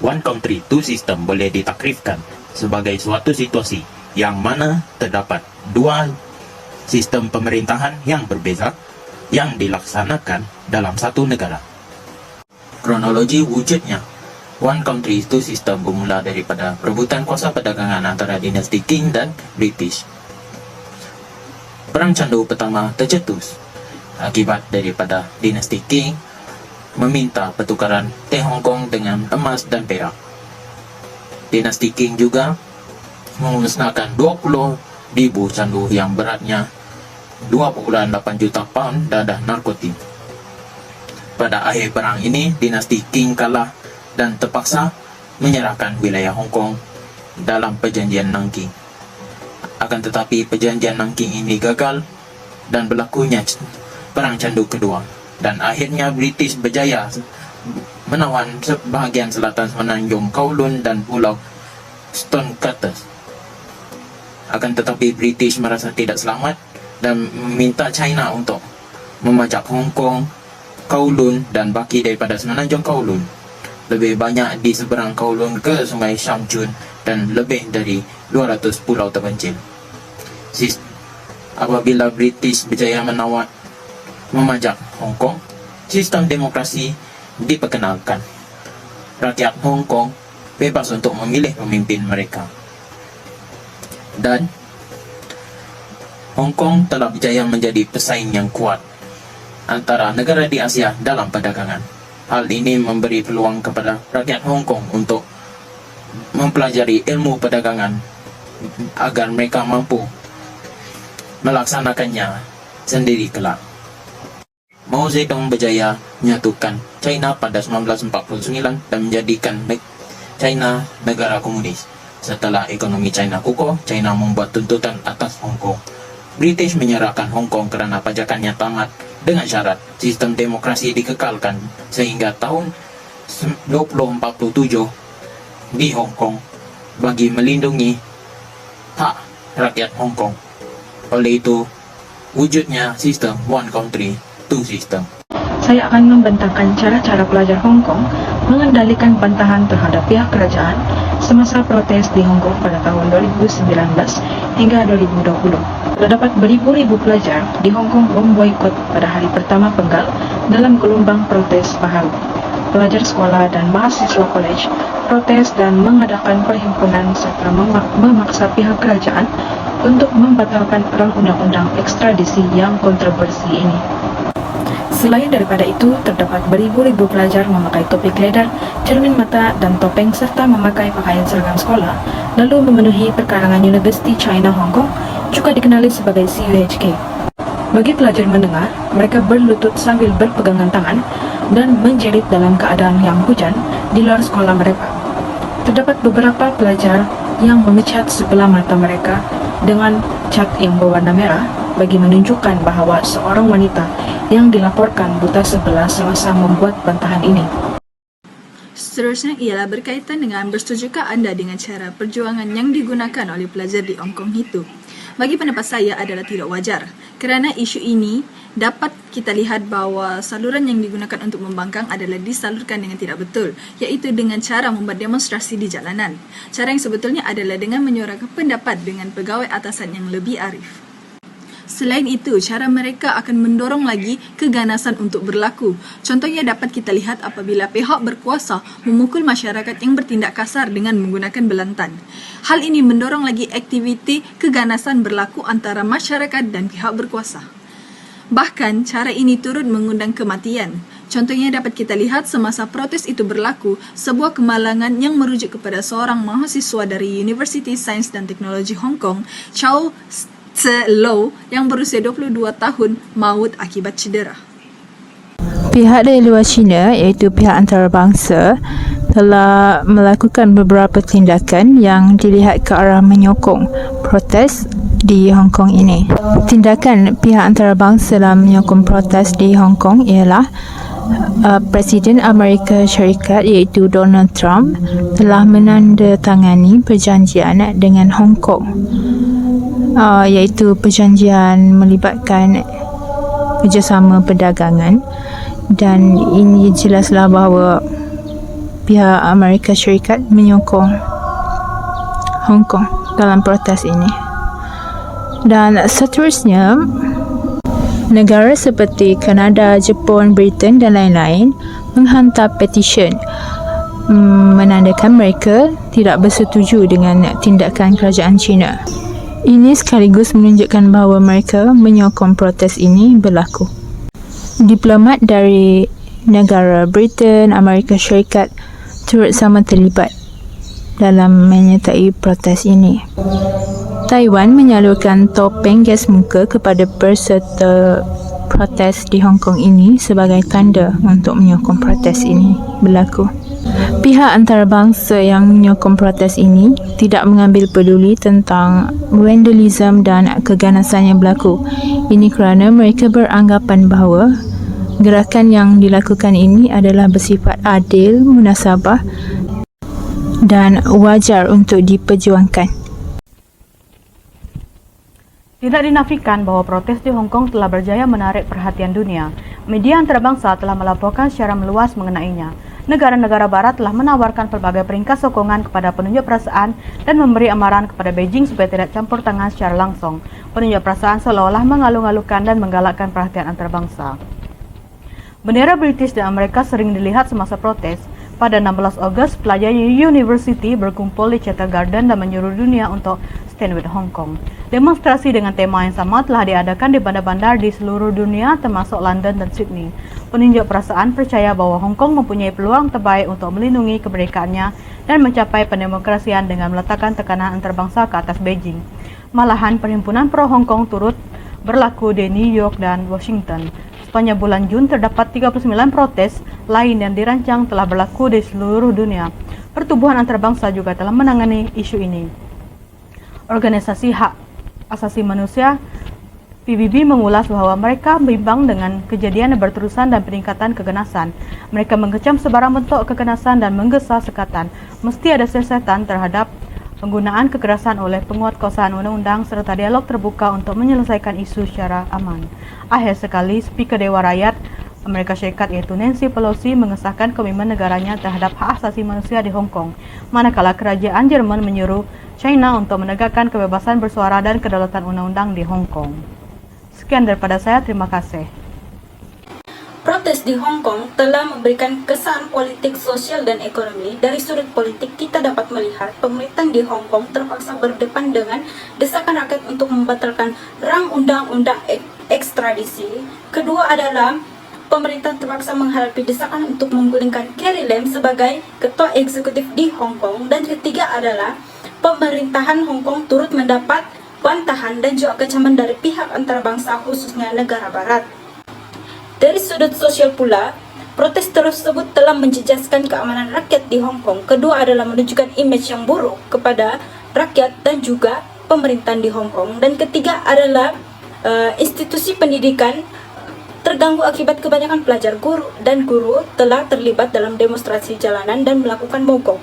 One Country, Two System boleh ditakrifkan sebagai suatu situasi yang mana terdapat dua sistem pemerintahan yang berbeza yang dilaksanakan dalam satu negara. Kronologi wujudnya One Country, Two System bermula daripada perebutan kuasa perdagangan antara dinasti Qing dan British. Perang Candu pertama tercetus akibat daripada dinasti Qing meminta pertukaran teh Hong Kong dengan emas dan perak. Dinasti Qing juga memusnahkan 20,000 candu yang beratnya 2,8 juta pound dadah narkotik. Pada akhir perang ini, dinasti Qing kalah dan terpaksa menyerahkan wilayah Hong Kong dalam perjanjian Nanking. Akan tetapi perjanjian Nanking ini gagal dan berlakunya Perang Candu kedua, dan akhirnya British berjaya menawan sebahagian selatan semenanjung Kowloon dan pulau Stonecutters. Akan tetapi British merasa tidak selamat dan meminta China untuk memajak Hong Kong, Kowloon dan baki daripada semenanjung Kowloon, lebih banyak di seberang Kowloon ke sungai Shangjun, dan lebih dari 200 pulau terpencil. Apabila British berjaya memajak Hong Kong, sistem demokrasi diperkenalkan. Rakyat Hong Kong bebas untuk memilih pemimpin mereka. Dan Hong Kong telah berjaya menjadi pesaing yang kuat antara negara di Asia dalam perdagangan. Hal ini memberi peluang kepada rakyat Hong Kong untuk mempelajari ilmu perdagangan agar mereka mampu melaksanakannya sendiri kelak. Mao Zedong berjaya menyatukan China pada 1949 dan menjadikan China negara komunis. Setelah ekonomi China kukuh, China membuat tuntutan atas Hong Kong. British menyerahkan Hong Kong kerana pajakannya tamat dengan syarat sistem demokrasi dikekalkan sehingga tahun 2047 di Hong Kong bagi melindungi hak rakyat Hong Kong. Oleh itu, wujudnya sistem One Country, Two System. Saya akan membentangkan cara-cara pelajar Hong Kong mengendalikan bantahan terhadap pihak kerajaan semasa protes di Hong Kong pada tahun 2019 hingga 2020. Terdapat beribu-ribu pelajar di Hong Kong memboikot pada hari pertama penggal dalam gelombang protes baharu. Pelajar sekolah dan mahasiswa kolej protes dan mengadakan perhimpunan serta memaksa pihak kerajaan untuk membatalkan perang undang-undang ekstradisi yang kontroversi ini. Selain daripada itu, terdapat beribu-ribu pelajar memakai topi gledar, cermin mata dan topeng serta memakai pakaian seragam sekolah lalu memenuhi perkarangan University China Hong Kong, juga dikenali sebagai CUHK. Bagi pelajar mendengar, mereka berlutut sambil berpegangan tangan dan menjerit dalam keadaan yang hujan di luar sekolah mereka. Terdapat beberapa pelajar yang memecat sebelah mata mereka dengan cat yang berwarna merah bagi menunjukkan bahawa seorang wanita yang dilaporkan buta sebelah semasa membuat bantahan ini. Seterusnya ialah berkaitan dengan bersetujukah anda dengan cara perjuangan yang digunakan oleh pelajar di Hong Kong itu. Bagi pendapat saya adalah tidak wajar kerana isu ini dapat kita lihat bahawa saluran yang digunakan untuk membangkang adalah disalurkan dengan tidak betul, iaitu dengan cara membuat demonstrasi di jalanan. Cara yang sebetulnya adalah dengan menyuarakan pendapat dengan pegawai atasan yang lebih arif. Selain itu, cara mereka akan mendorong lagi keganasan untuk berlaku. Contohnya dapat kita lihat apabila pihak berkuasa memukul masyarakat yang bertindak kasar dengan menggunakan belantan. Hal ini mendorong lagi aktiviti keganasan berlaku antara masyarakat dan pihak berkuasa. Bahkan, cara ini turut mengundang kematian. Contohnya dapat kita lihat semasa protes itu berlaku, sebuah kemalangan yang merujuk kepada seorang mahasiswa dari University Sains dan Teknologi Hong Kong, Chow Tse Low, yang berusia 22 tahun maut akibat cedera. Pihak dari luar China, iaitu pihak antarabangsa, telah melakukan beberapa tindakan yang dilihat ke arah menyokong protes di Hong Kong ini. Tindakan pihak antarabangsa dalam menyokong protes di Hong Kong ialah Presiden Amerika Syarikat iaitu Donald Trump telah menandatangani perjanjian dengan Hong Kong, iaitu perjanjian melibatkan kerjasama perdagangan, dan ini jelaslah bahawa pihak Amerika Syarikat menyokong Hong Kong dalam protes ini. Dan seterusnya, negara seperti Kanada, Jepun, Britain dan lain-lain menghantar petisyen menandakan mereka tidak bersetuju dengan tindakan kerajaan China. Ini sekaligus menunjukkan bahawa mereka menyokong protes ini berlaku. Diplomat dari negara Britain, Amerika Syarikat turut sama terlibat dalam menyertai protes ini. Taiwan menyalurkan topeng gas muka kepada peserta protes di Hong Kong ini sebagai tanda untuk menyokong protes ini berlaku. Pihak antarabangsa yang menyokong protes ini tidak mengambil peduli tentang vandalisme dan keganasan yang berlaku. Ini kerana mereka beranggapan bahawa gerakan yang dilakukan ini adalah bersifat adil, munasabah dan wajar untuk diperjuangkan. Tidak dinafikan bahawa protes di Hong Kong telah berjaya menarik perhatian dunia. Media antarabangsa telah melaporkan secara meluas mengenainya. Negara-negara barat telah menawarkan pelbagai peringkat sokongan kepada penunjuk perasaan dan memberi amaran kepada Beijing supaya tidak campur tangan secara langsung. Penunjuk perasaan seolah-olah mengalu-alukan dan menggalakkan perhatian antarabangsa. Bendera British dan Amerika sering dilihat semasa protes. Pada 16 Ogos, pelajar University berkumpul di Cheetah Garden dan menyuruh dunia untuk Stand with Hong Kong. Demonstrasi dengan tema yang sama telah diadakan di bandar-bandar di seluruh dunia termasuk London dan Sydney. Penunjuk perasaan percaya bahawa Hong Kong mempunyai peluang terbaik untuk melindungi kemerdekaannya dan mencapai pendemokrasian dengan meletakkan tekanan antarabangsa ke atas Beijing. Malahan, perhimpunan pro-Hong Kong turut berlaku di New York dan Washington. Sepanjang bulan Jun terdapat 39 protes lain yang dirancang telah berlaku di seluruh dunia. Pertubuhan antarabangsa juga telah menangani isu ini. Organisasi Hak Asasi Manusia PBB mengulas bahawa mereka bimbang dengan kejadian yang berterusan dan peningkatan keganasan. Mereka mengecam sebarang bentuk keganasan dan menggesa sekatan. Mesti ada siasatan terhadap penggunaan kekerasan oleh penguatkuasaan undang-undang serta dialog terbuka untuk menyelesaikan isu secara aman. Akhir sekali, Speaker Dewan Rakyat Amerika Syarikat iaitu Nancy Pelosi mengesahkan komitmen negaranya terhadap hak asasi manusia di Hong Kong, manakala kerajaan Jerman menyuruh China untuk menegakkan kebebasan bersuara dan kedaulatan undang-undang di Hong Kong. Sekian daripada saya, terima kasih. Protes di Hong Kong telah memberikan kesan politik, sosial, dan ekonomi. Dari sudut politik, kita dapat melihat pemerintah di Hong Kong terpaksa berdepan dengan desakan rakyat untuk membatalkan rang undang-undang ekstradisi. Kedua adalah pemerintah terpaksa menghadapi desakan untuk menggulingkan Carrie Lam sebagai ketua eksekutif di Hong Kong. Dan ketiga adalah pemerintahan Hong Kong turut mendapat bantahan dan juga kecaman dari pihak antarabangsa khususnya negara barat. Dari sudut sosial pula, protes tersebut telah menjejaskan keamanan rakyat di Hong Kong. Kedua adalah menunjukkan imej yang buruk kepada rakyat dan juga pemerintahan di Hong Kong. Dan ketiga adalah institusi pendidikan terganggu akibat kebanyakan pelajar guru telah terlibat dalam demonstrasi jalanan dan melakukan mogok.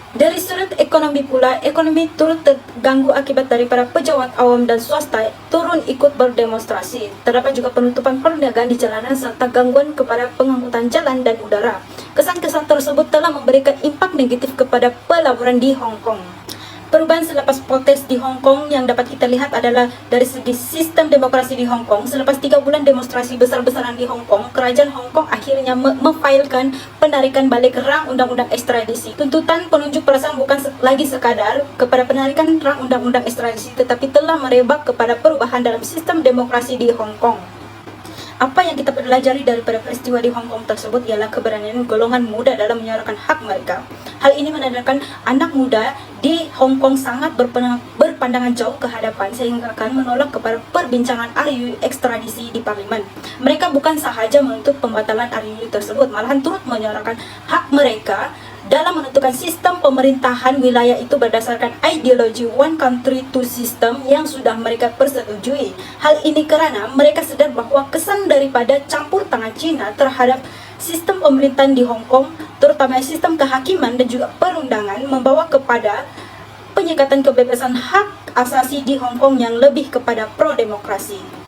Dari sudut ekonomi pula, ekonomi turut terganggu akibat daripada pejabat awam dan swasta turun ikut berdemonstrasi. Terdapat juga penutupan perniagaan di jalanan serta gangguan kepada pengangkutan jalan dan udara. Kesan-kesan tersebut telah memberikan impak negatif kepada pelaburan di Hong Kong. Perubahan selepas protes di Hong Kong yang dapat kita lihat adalah dari segi sistem demokrasi di Hong Kong. Selepas 3 bulan demonstrasi besar-besaran di Hong Kong, kerajaan Hong Kong akhirnya memfailkan penarikan balik rang undang-undang ekstradisi. Tuntutan penunjuk perasaan bukan lagi sekadar kepada penarikan rang undang-undang ekstradisi, tetapi telah merebak kepada perubahan dalam sistem demokrasi di Hong Kong. Apa yang kita pelajari daripada peristiwa di Hong Kong tersebut ialah keberanian golongan muda dalam menyuarakan hak mereka. Hal ini menandakan anak muda di Hong Kong sangat berpandangan jauh ke hadapan sehingga akan menolak kepada perbincangan RUU ekstradisi di parlimen. Mereka bukan sahaja menuntut pembatalan RUU tersebut, malahan turut menyuarakan hak mereka dalam menentukan sistem pemerintahan wilayah itu berdasarkan ideologi one country two system yang sudah mereka persetujui. Hal ini kerana mereka sedar bahawa kesan daripada campur tangan China terhadap sistem pemerintahan di Hong Kong, terutama sistem kehakiman dan juga perundangan, membawa kepada penyekatan kebebasan hak asasi di Hong Kong yang lebih kepada pro-demokrasi.